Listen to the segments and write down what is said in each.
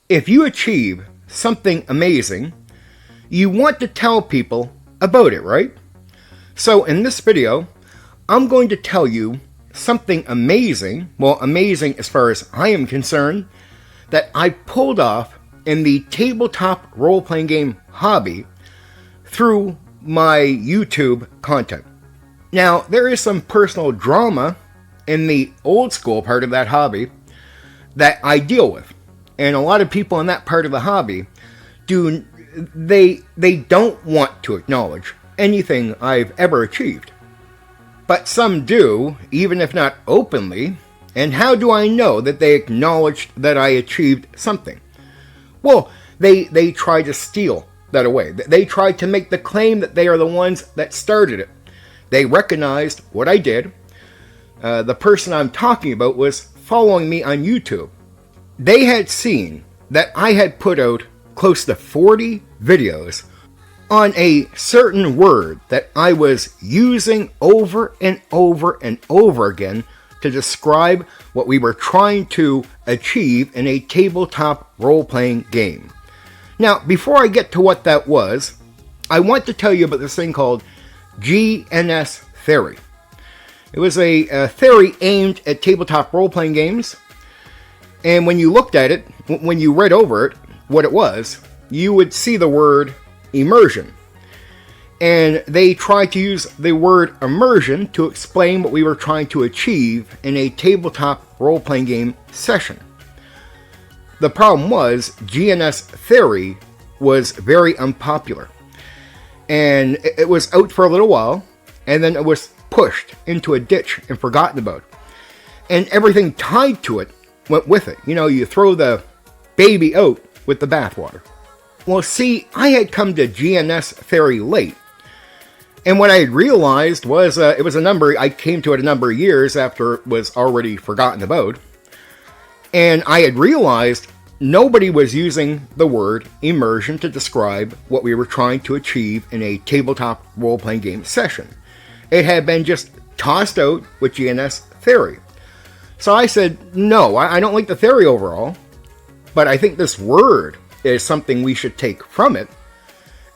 If you achieve something amazing, you want to tell people about it, right? So in this video, I'm going to tell you something amazing, well, amazing as far as I am concerned, that I pulled off in the tabletop role-playing game hobby through my YouTube content. Now, there is some personal drama in the old school part of that hobby that I deal with. And a lot of people in that part of the hobby they don't want to acknowledge anything I've ever achieved. But some do, even if not openly. And how do I know that they acknowledged that I achieved something? Well, they try to steal that away. They try to make the claim that they are the ones that started it. They recognized what I did. The person I'm talking about was following me on YouTube. They had seen that I had put out close to 40 videos on a certain word that I was using over and over and over again to describe what we were trying to achieve in a tabletop role-playing game. Now, before I get to what that was, I want to tell you about this thing called GNS theory. It was a theory aimed at tabletop role-playing games, and when you looked at it, when you read over it, what it was, you would see the word immersion. And they tried to use the word immersion to explain what we were trying to achieve in a tabletop role-playing game session. The problem was, GNS theory was very unpopular. And it was out for a little while, and then it was pushed into a ditch and forgotten about. And everything tied to it went with it. You know, you throw the baby out with the bathwater. Well, see, I had come to GNS theory late. And what I had realized was it was a number, I came to it a number of years after it was already forgotten about. And I had realized nobody was using the word immersion to describe what we were trying to achieve in a tabletop role-playing game session. It had been just tossed out with GNS theory. So I said, no, I don't like the theory overall, but I think this word is something we should take from it.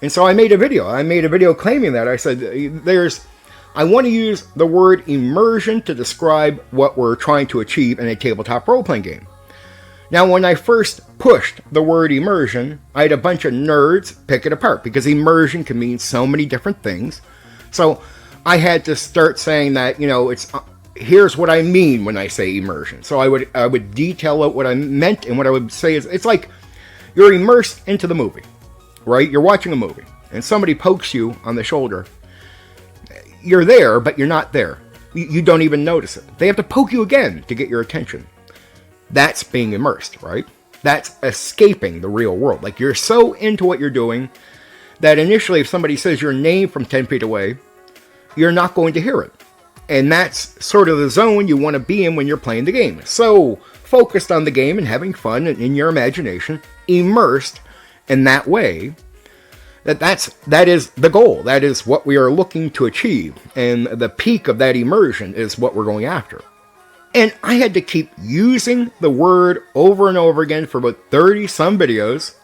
And so I made a video. I made a video claiming that. I said, I want to use the word immersion to describe what we're trying to achieve in a tabletop role-playing game. Now, when I first pushed the word immersion, I had a bunch of nerds pick it apart because immersion can mean so many different things. So I had to start saying that, you know, here's what I mean when I say immersion. So I would detail out what I meant, and what I would say is, it's like you're immersed into the movie, right? You're watching a movie, and somebody pokes you on the shoulder. You're there, but you're not there. You don't even notice it. They have to poke you again to get your attention. That's being immersed, right? That's escaping the real world. Like, you're so into what you're doing that initially if somebody says your name from 10 feet away, you're not going to hear it. And that's sort of the zone you want to be in when you're playing the game. So, focused on the game and having fun and in your imagination, immersed in that way, that is the goal. That is what we are looking to achieve. And the peak of that immersion is what we're going after. And I had to keep using the word over and over again for about 30 some videos.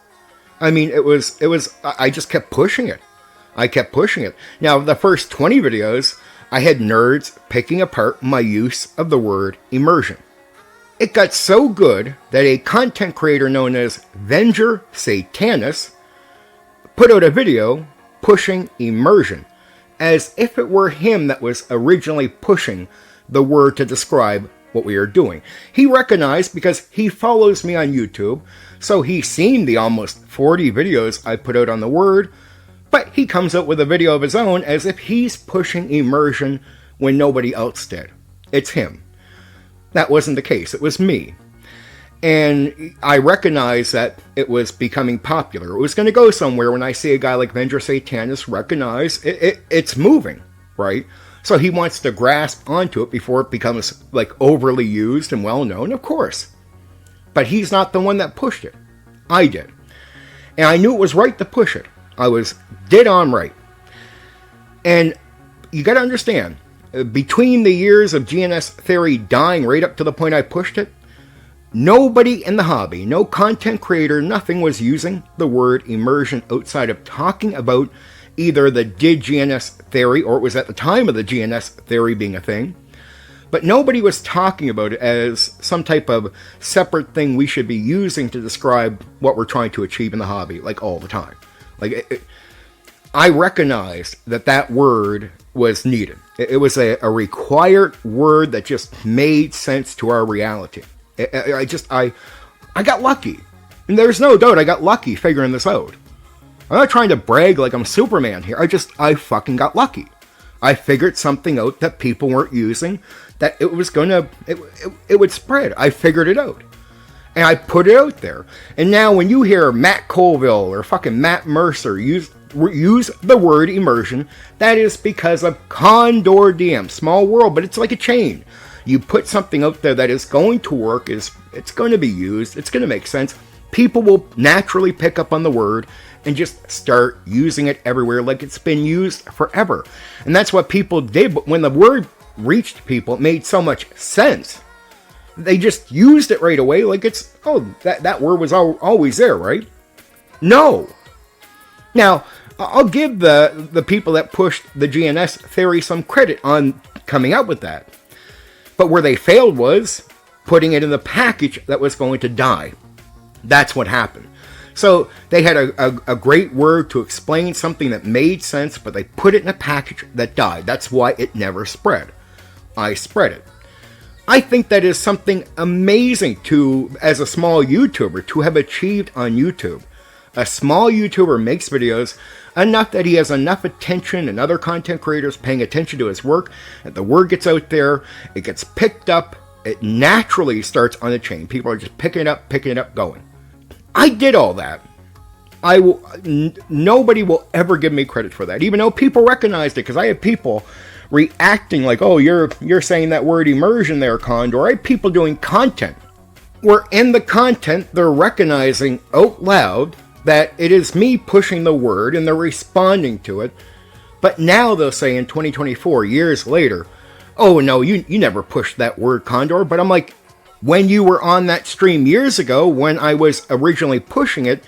I mean, I just kept pushing it. I kept pushing it. Now, the first 20 videos, I had nerds picking apart my use of the word immersion. It got so good that a content creator known as Venger Satanis put out a video pushing immersion, as if it were him that was originally pushing the word to describe what we are doing. He recognized, because he follows me on YouTube, so he's seen the almost 40 videos I put out on the word, but he comes out with a video of his own as if he's pushing immersion when nobody else did. It's him. That wasn't the case. It was me. And I recognized that it was becoming popular. It was going to go somewhere when I see a guy like Venger Satanis recognize it's moving, right? So he wants to grasp onto it before it becomes like overly used and well known, of course. But he's not the one that pushed it. I did. And I knew it was right to push it. I was dead on right. And you got to understand, between the years of GNS theory dying right up to the point I pushed it, Nobody in the hobby, no content creator, nothing was using the word immersion outside of talking about either the did GNS theory, or it was at the time of the GNS theory being a thing. But nobody was talking about it as some type of separate thing we should be using to describe what we're trying to achieve in the hobby, like all the time. I recognized that word was needed. It was a required word that just made sense to our reality. I got lucky. And there's no doubt I got lucky figuring this out. I'm not trying to brag like I'm Superman here. I fucking got lucky. I figured something out that people weren't using, that it would spread. I figured it out. And I put it out there. And now when you hear Matt Colville or fucking Matt Mercer use the word immersion, that is because of Condor DM. Small world, but it's like a chain. You put something out there that is going to work, it's going to be used, it's going to make sense. People will naturally pick up on the word and just start using it everywhere like it's been used forever. And that's what people did. But when the word reached people, it made so much sense. They just used it right away like it's, that word was always there, right? No. Now, I'll give the people that pushed the GNS theory some credit on coming up with that. But where they failed was putting it in the package that was going to die. That's what happened. So they had a great word to explain something that made sense, but they put it in a package that died. That's why it never spread. I spread it. I think that is something amazing as a small YouTuber, to have achieved on YouTube. A small YouTuber makes videos enough that he has enough attention and other content creators paying attention to his work, and the word gets out there, it gets picked up, it naturally starts on the chain. People are just picking it up, going. I did all that. Nobody will ever give me credit for that, even though people recognized it, because I have people reacting like, oh, you're saying that word immersion there, Condor. I have people doing content where in the content they're recognizing out loud that it is me pushing the word and they're responding to it. But now they'll say in 2024, years later, oh no, you never pushed that word, Condor. But I'm like, when you were on that stream years ago, when I was originally pushing it,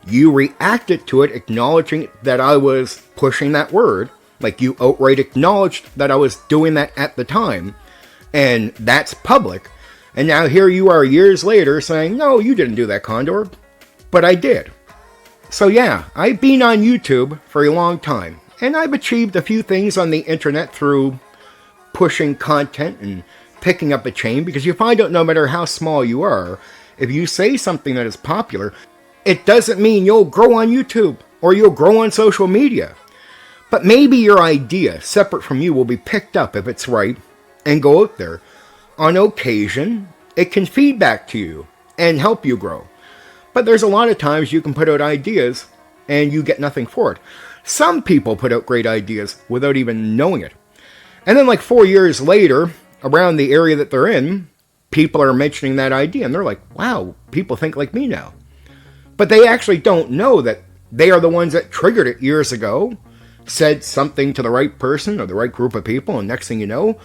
you reacted to it, acknowledging that I was pushing that word. Like, you outright acknowledged that I was doing that at the time. And that's public. And now here you are years later saying, no, you didn't do that, Condor. But I did. So yeah, I've been on YouTube for a long time. And I've achieved a few things on the internet through pushing content and picking up a chain, because you find out no matter how small you are, if you say something that is popular, it doesn't mean you'll grow on YouTube or you'll grow on social media. But maybe your idea, separate from you, will be picked up if it's right and go out there. On occasion, it can feed back to you and help you grow. But there's a lot of times you can put out ideas and you get nothing for it. Some people put out great ideas without even knowing it. And then like 4 years later, around the area that they're in, people are mentioning that idea and they're like, wow, people think like me now. But they actually don't know that they are the ones that triggered it years ago, said something to the right person or the right group of people, and next thing you know,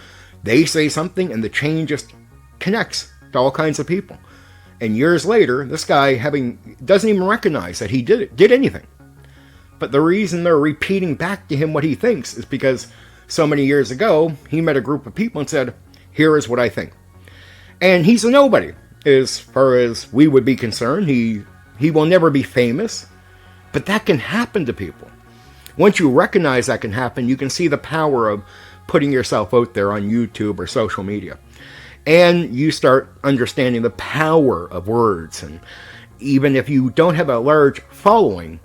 they say something and the chain just connects to all kinds of people. And years later, this guy doesn't even recognize that he did anything. But the reason they're repeating back to him what he thinks is because so many years ago, he met a group of people and said, here is what I think. And he's a nobody, as far as we would be concerned. He will never be famous, but that can happen to people. Once you recognize that can happen, you can see the power of putting yourself out there on YouTube or social media. And you start understanding the power of words. And even if you don't have a large following,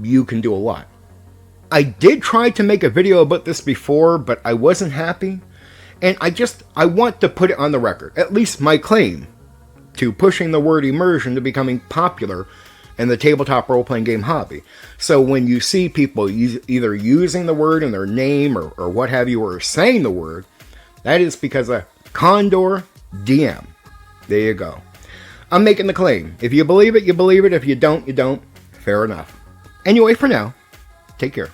you can do a lot. I did try to make a video about this before, but I wasn't happy. And I want to put it on the record, at least my claim to pushing the word immersion to becoming popular in the tabletop role-playing game hobby. So when you see people either using the word in their name or what have you, or saying the word, that is because of Condor DM. There you go. I'm making the claim. If you believe it, you believe it. If you don't, you don't. Fair enough. Anyway, for now, take care.